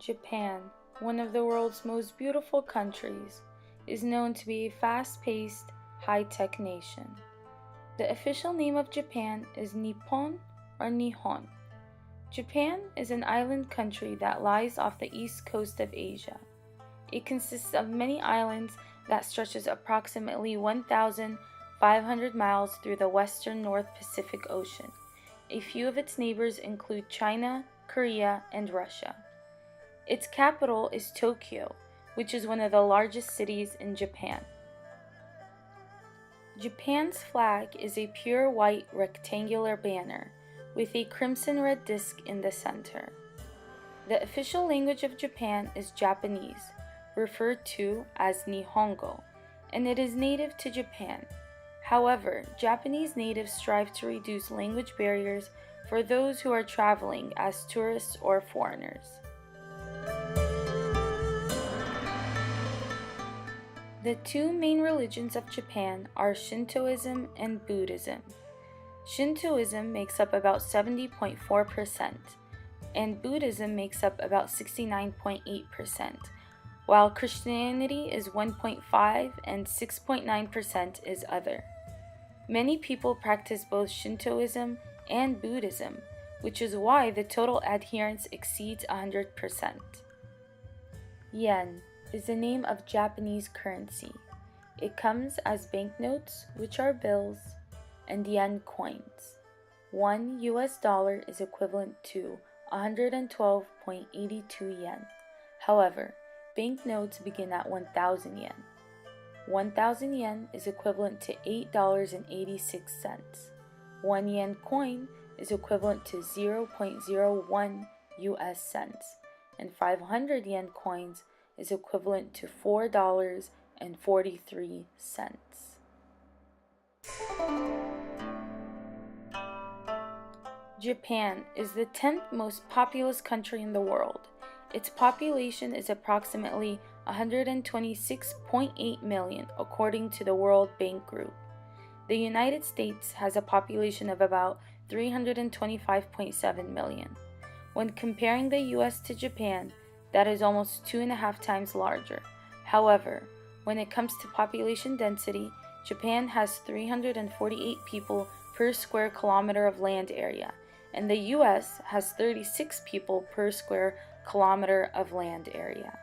Japan, one of the world's most beautiful countries, is known to be a fast-paced, high-tech nation. The official name of Japan is Nippon or Nihon. Japan is an island country that lies off the east coast of Asia. It consists of many islands that stretches approximately 1,500 miles through the western North Pacific Ocean. A few of its neighbors include China, Korea, and Russia. Its capital is Tokyo, which is one of the largest cities in Japan. Japan's flag is a pure white rectangular banner with a crimson-red disc in the center. The official language of Japan is Japanese, referred to as Nihongo, and it is native to Japan. However, Japanese natives strive to reduce language barriers for those who are traveling as tourists or foreigners. The two main religions of Japan are Shintoism and Buddhism. Shintoism makes up about 70.4%, and Buddhism makes up about 69.8%, while Christianity is 1.5% and 6.9% is other. Many people practice both Shintoism and Buddhism, which is why the total adherence exceeds 100%. Yen is the name of Japanese currency. It comes as banknotes, which are bills, and yen coins. $1 is equivalent to 112.82 yen. However, banknotes begin at 1,000 yen. 1,000 yen is equivalent to $8.86. 1 yen coin is equivalent to 0.01 US cents, and 500 yen coins is equivalent to $4.43. Japan is the 10th most populous country in the world. Its population is approximately 126.8 million according to the World Bank Group. The United States has a population of about 325.7 million. When comparing the US to Japan, that is almost 2.5 times larger. However, when it comes to population density, Japan has 348 people per square kilometer of land area, and the US has 36 people per square kilometer of land area.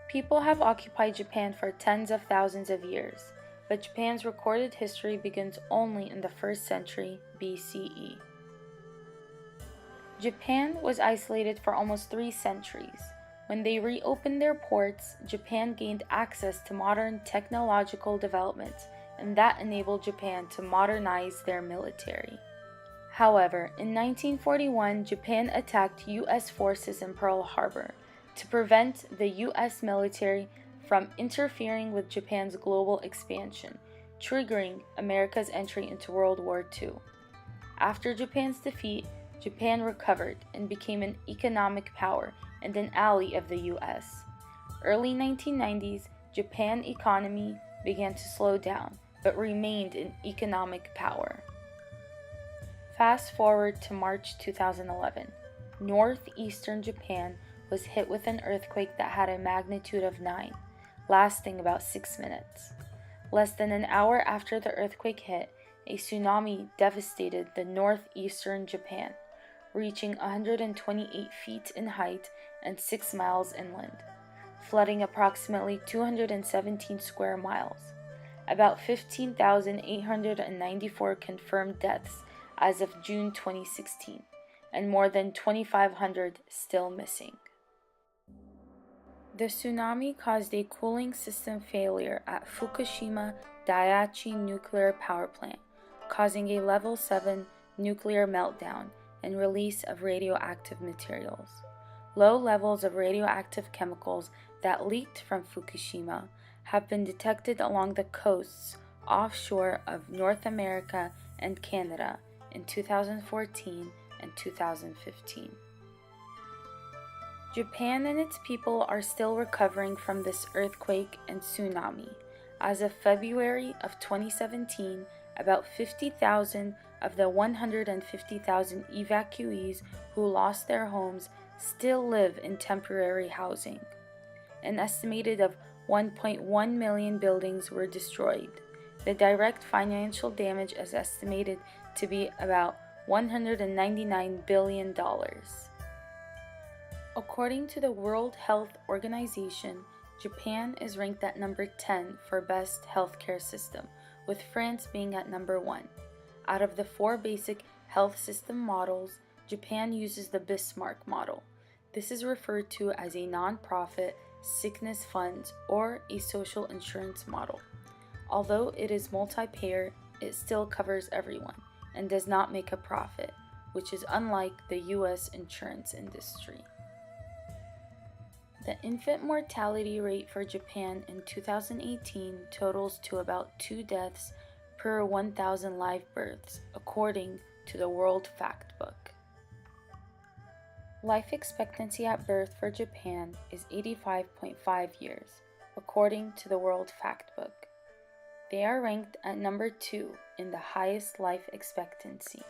People have occupied Japan for tens of thousands of years, but Japan's recorded history begins only in the 1st century BCE. Japan was isolated for almost 3 centuries. When they reopened their ports, Japan gained access to modern technological developments, and that enabled Japan to modernize their military. However, in 1941, Japan attacked U.S. forces in Pearl Harbor to prevent the U.S. military from interfering with Japan's global expansion, triggering America's entry into World War II. After Japan's defeat, Japan recovered and became an economic power and an ally of the U.S. Early 1990s, Japan's economy began to slow down, but remained an economic power. Fast forward to March 2011. Northeastern Japan was hit with an earthquake that had a magnitude of 9, lasting about 6 minutes. Less than an hour after the earthquake hit, a tsunami devastated the northeastern Japan, reaching 128 feet in height and 6 miles inland, flooding approximately 217 square miles. About 15,894 confirmed deaths as of June 2016, and more than 2,500 still missing. The tsunami caused a cooling system failure at Fukushima Daiichi nuclear power plant, causing a level 7 nuclear meltdown and release of radioactive materials. Low levels of radioactive chemicals that leaked from Fukushima have been detected along the coasts offshore of North America and Canada in 2014 and 2015. Japan and its people are still recovering from this earthquake and tsunami. As of February of 2017, about 50,000 of the 150,000 evacuees who lost their homes still live in temporary housing. An estimated of 1.1 million buildings were destroyed. The direct financial damage is estimated to be about $199 billion. According to the World Health Organization, Japan is ranked at number 10 for best healthcare system, with France being at number 1. Out of the 4 basic health system models, Japan uses the Bismarck model. This is referred to as a non-profit sickness fund or a social insurance model. Although it is multi-payer, it still covers everyone and does not make a profit, which is unlike the US insurance industry. The infant mortality rate for Japan in 2018 totals to about 2 deaths per 1,000 live births, according to the World Factbook. Life expectancy at birth for Japan is 85.5 years, according to the World Factbook. They are ranked at number 2 in the highest life expectancy.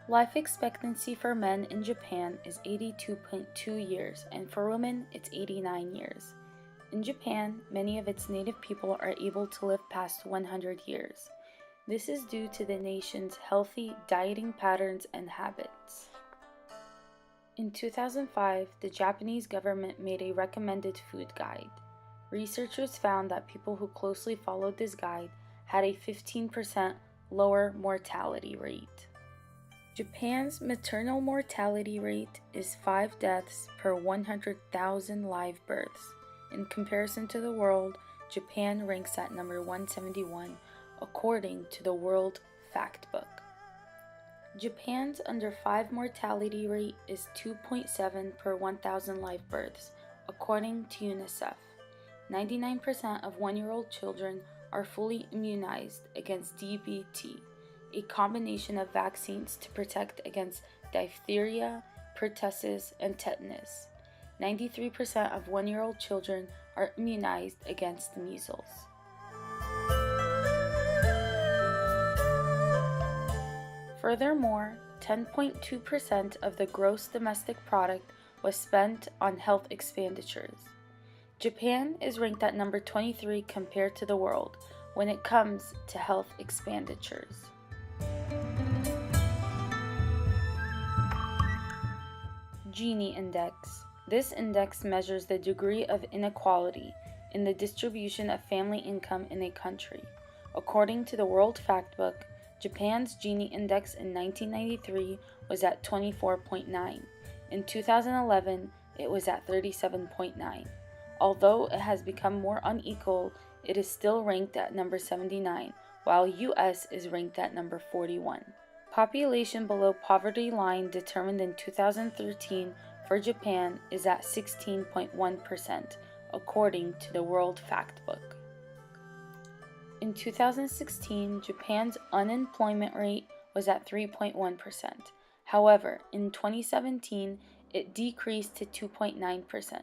Life expectancy for men in Japan is 82.2 years, and for women, it's 89 years. In Japan, many of its native people are able to live past 100 years. This is due to the nation's healthy dieting patterns and habits. In 2005, the Japanese government made a recommended food guide. Researchers found that people who closely followed this guide had a 15% lower mortality rate. Japan's maternal mortality rate is 5 deaths per 100,000 live births. In comparison to the world, Japan ranks at number 171, according to the World Factbook. Japan's under 5 mortality rate is 2.7 per 1,000 live births, according to UNICEF. 99% of 1-year-old children are fully immunized against DBT, a combination of vaccines to protect against diphtheria, pertussis, and tetanus. 93% of 1-year-old children are immunized against measles. Furthermore, 10.2% of the gross domestic product was spent on health expenditures. Japan is ranked at number 23 compared to the world when it comes to health expenditures. Gini Index. This index measures the degree of inequality in the distribution of family income in a country. According to the World Factbook, Japan's Gini Index in 1993 was at 24.9. In 2011, it was at 37.9. Although it has become more unequal, it is still ranked at number 79, while US is ranked at number 41. Population below poverty line determined in 2013 for Japan is at 16.1%, according to the World Factbook. In 2016, Japan's unemployment rate was at 3.1%. However, in 2017, it decreased to 2.9%.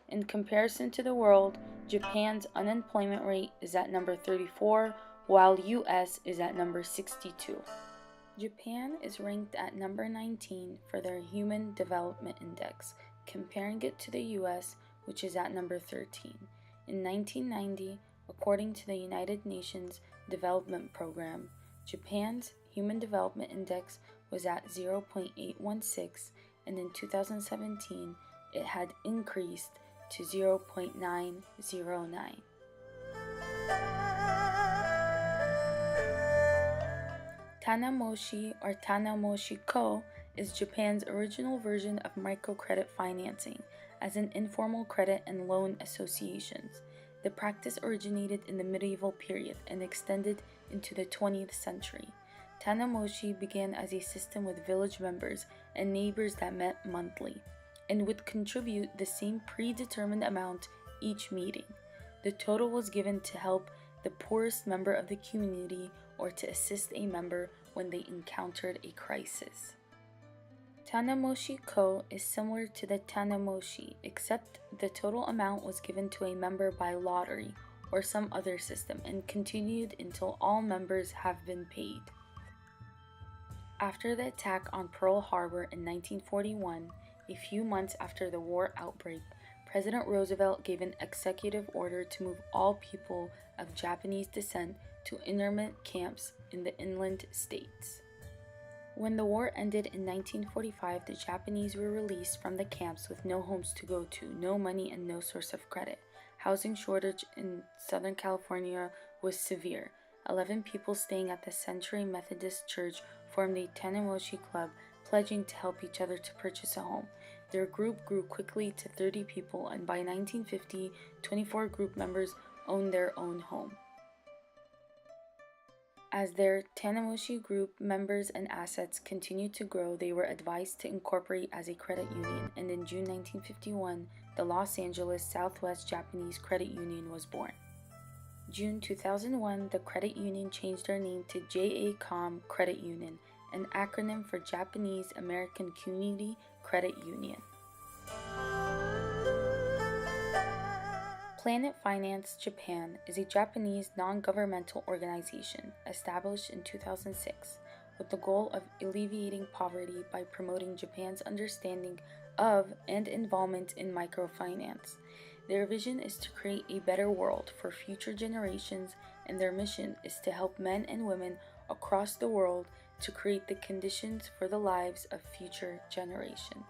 In comparison to the world, Japan's unemployment rate is at number 34, while US is at number 62. Japan is ranked at number 19 for their Human Development Index, comparing it to the US, which is at number 13. In 1990, according to the United Nations Development Program, Japan's Human Development Index was at 0.816, and in 2017, it had increased to 0.909. Tanamoshi or Tanamoshi-ko is Japan's original version of microcredit financing as an informal credit and loan associations. The practice originated in the medieval period and extended into the 20th century. Tanamoshi began as a system with village members and neighbors that met monthly and would contribute the same predetermined amount each meeting. The total was given to help the poorest member of the community or to assist a member when they encountered a crisis. Tanamoshi-ko is similar to the Tanamoshi, except the total amount was given to a member by lottery or some other system and continued until all members have been paid. After the attack on Pearl Harbor in 1941, A few months after the war outbreak, President Roosevelt gave an executive order to move all people of Japanese descent to internment camps in the inland states. When the war ended in 1945, the Japanese were released from the camps with no homes to go to, no money, and no source of credit. Housing shortage in Southern California was severe. 11 people staying at the Century Methodist Church formed a Tanemoshi Club, pledging to help each other to purchase a home. Their group grew quickly to 30 people, and by 1950, 24 group members owned their own home. As their Tanemoshi group members and assets continued to grow, they were advised to incorporate as a credit union, and in June 1951, the Los Angeles Southwest Japanese Credit Union was born. June 2001, the credit union changed their name to JA-COM Credit Union, an acronym for Japanese American Community Credit Union. Planet Finance Japan is a Japanese non-governmental organization established in 2006 with the goal of alleviating poverty by promoting Japan's understanding of and involvement in microfinance. Their vision is to create a better world for future generations, and their mission is to help men and women across the world to create the conditions for the lives of future generations.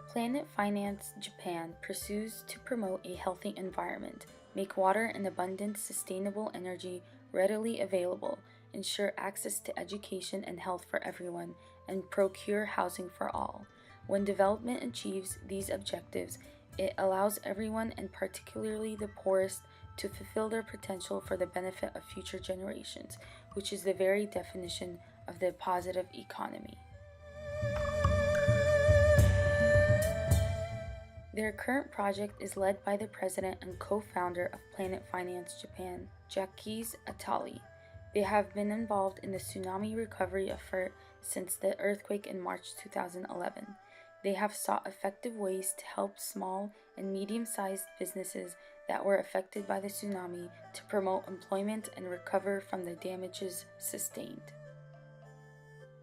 Planet Finance Japan pursues to promote a healthy environment, make water and abundant sustainable energy readily available, ensure access to education and health for everyone, and procure housing for all. When development achieves these objectives, it allows everyone, and particularly the poorest, to fulfill their potential for the benefit of future generations, which is the very definition of the positive economy. Their current project is led by the president and co-founder of Planet Finance Japan, Jacques Attali. They have been involved in the tsunami recovery effort since the earthquake in March 2011. They have sought effective ways to help small and medium-sized businesses that were affected by the tsunami to promote employment and recover from the damages sustained.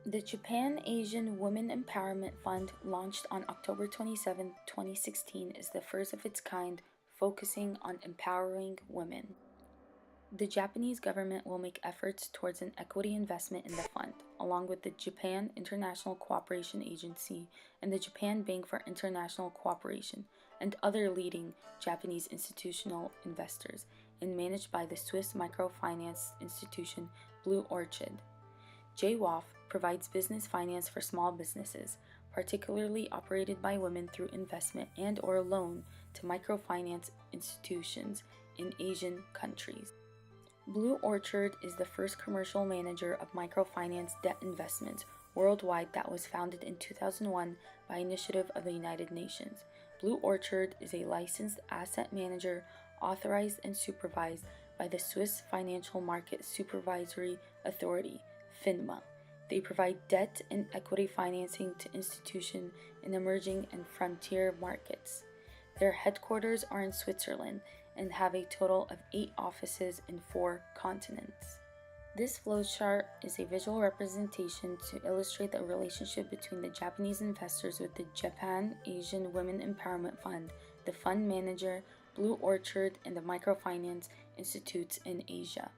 The Japan Asian Women Empowerment Fund, launched on October 27, 2016, is the first of its kind, focusing on empowering women. The Japanese government will make efforts towards an equity investment in the fund, along with the Japan International Cooperation Agency and the Japan Bank for International Cooperation, and other leading Japanese institutional investors, and managed by the Swiss microfinance institution Blue Orchid. JWAF provides business finance for small businesses, particularly operated by women, through investment and/or loan to microfinance institutions in Asian countries. Blue Orchid is the first commercial manager of microfinance debt investments worldwide that was founded in 2001 by initiative of the United Nations. Blue Orchid is a licensed asset manager authorized and supervised by the Swiss Financial Market Supervisory Authority, FINMA. They provide debt and equity financing to institutions in emerging and frontier markets. Their headquarters are in Switzerland and have a total of 8 offices in 4 continents. This flowchart is a visual representation to illustrate the relationship between the Japanese investors with the Japan Asian Women Empowerment Fund, the fund manager, Blue Orchid, and the microfinance institutes in Asia.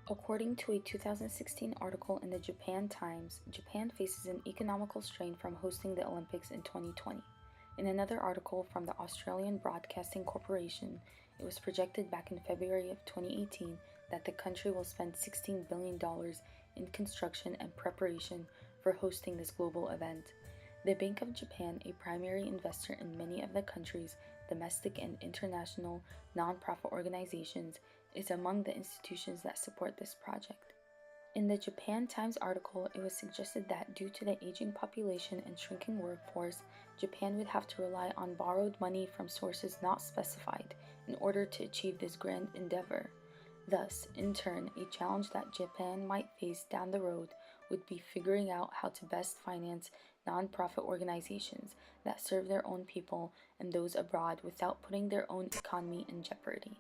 According to a 2016 article in the Japan Times, Japan faces an economical strain from hosting the Olympics in 2020. In another article from the Australian Broadcasting Corporation, it was projected back in February of 2018 that the country will spend $16 billion in construction and preparation for hosting this global event. The Bank of Japan, a primary investor in many of the country's domestic and international non-profit organizations, is among the institutions that support this project. In the Japan Times article, it was suggested that due to the aging population and shrinking workforce, Japan would have to rely on borrowed money from sources not specified in order to achieve this grand endeavor. Thus, in turn, a challenge that Japan might face down the road would be figuring out how to best finance non-profit organizations that serve their own people and those abroad without putting their own economy in jeopardy.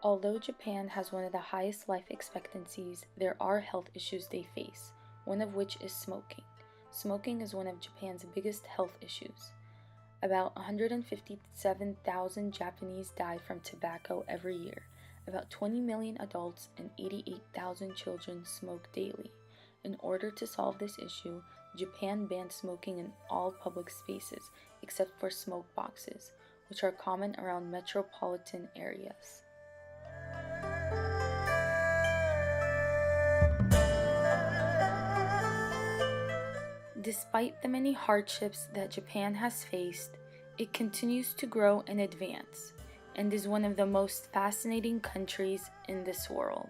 Although Japan has one of the highest life expectancies, there are health issues they face, one of which is smoking. Smoking is one of Japan's biggest health issues. About 157,000 Japanese die from tobacco every year. About 20 million adults and 88,000 children smoke daily. In order to solve this issue, Japan banned smoking in all public spaces except for smoke boxes, which are common around metropolitan areas. Despite the many hardships that Japan has faced, it continues to grow and advance, and is one of the most fascinating countries in this world.